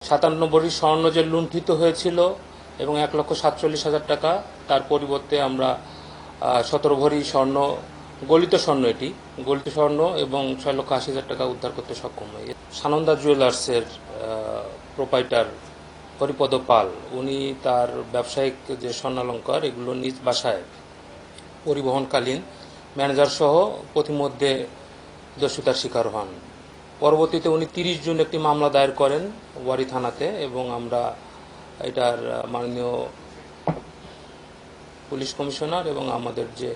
57 ভরি স্বর্ণ যে লুণ্ঠিত হয়েছিল এবং 1,47,000 টাকা, তার পরিবর্তে আমরা 17 ভরি স্বর্ণ, গলিত স্বর্ণ, এটি গলিত স্বর্ণ এবং 6,80,000 টাকা উদ্ধার করতে সক্ষম হই। সানন্দা জুয়েলার্সের প্রোপাইটার হরিপদ পাল, উনি তার ব্যবসায়িক যে স্বর্ণালঙ্কার এগুলো নিজ বাসায় পরিবহনকালীন ম্যানেজার সহ পথিমধ্যে দস্যুতার শিকার হন। পরবর্তীতে উনি 30 জুন একটি মামলা দায়ের করেন ওয়ারী থানাতে এবং আমরা এটার মাননীয় পুলিশ কমিশনার এবং আমাদের যে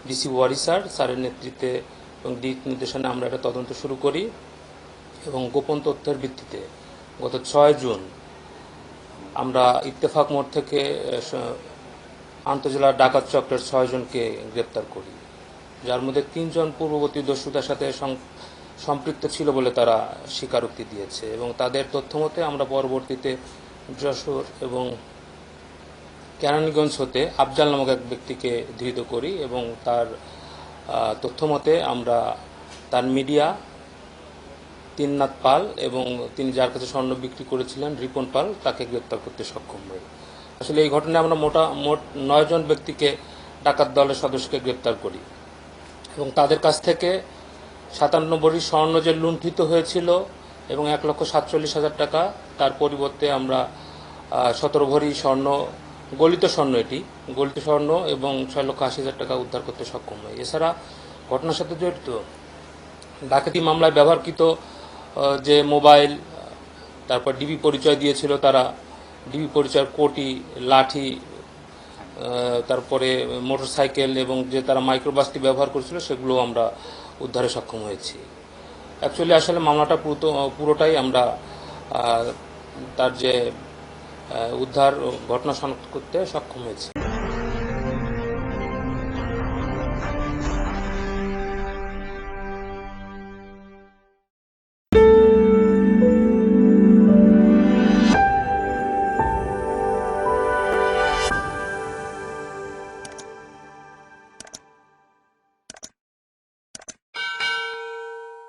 ডিসি ওয়ারী স্যারের নেতৃত্বে এবং দিক নির্দেশনা আমরা এটা তদন্ত শুরু করি এবং গোপন তথ্যের ভিত্তিতে গত 6 জুন আমরা ইত্তেফাক মোড় থেকে আন্তজেলা ডাকাত চক্রের 6 জনকে গ্রেপ্তার করি, যার মধ্যে 3 জন পূর্ববর্তী দস্যুতার সাথে সম্পৃক্ত ছিল বলে তারা স্বীকারোক্তি দিয়েছে এবং তাদের তথ্যমতে আমরা পরবর্তীতে যশোর এবং কেরানীগঞ্জ হতে আফজাল নামক এক ব্যক্তিকে ধৃত করি এবং তার তথ্যমতে আমরা তার মিডিয়া তিননাথ পাল এবং তিনি যার কাছে স্বর্ণ বিক্রি করেছিলেন রিপন পাল, তাকে গ্রেপ্তার করতে সক্ষম হই। আসলে এই ঘটনায় আমরা মোট 9 জন ব্যক্তিকে, ডাকাত দলের সদস্যকে গ্রেপ্তার করি এবং তাদের কাছ থেকে 57 ভরি স্বর্ণ যে লুণ্ঠিত হয়েছিল এবং 1,47,000 টাকা, তার পরিবর্তে আমরা 17 ভরি স্বর্ণ, গলিত স্বর্ণ, এটি গলিত স্বর্ণ এবং 6,80,000 টাকা উদ্ধার করতে সক্ষম হয়। এছাড়া ঘটনার সাথে জড়িত ডাকাতি মামলায় ব্যবহারকৃত যে মোবাইল, তারপর ডিবি পরিচয় দিয়েছিল তারা, ডিবি পরিচয়ের কোটি, লাঠি, তারপরে মোটরসাইকেল এবং যে তারা মাইক্রোবাসটি ব্যবহার করেছিল সেগুলো আমরা উদ্ধারে সক্ষম হয়েছি। অ্যাকচুয়ালি আসলে মামলাটা পুরোটাই আমরা তার যে উদ্ধার ঘটনা শনাক্ত করতে সক্ষম হয়েছি।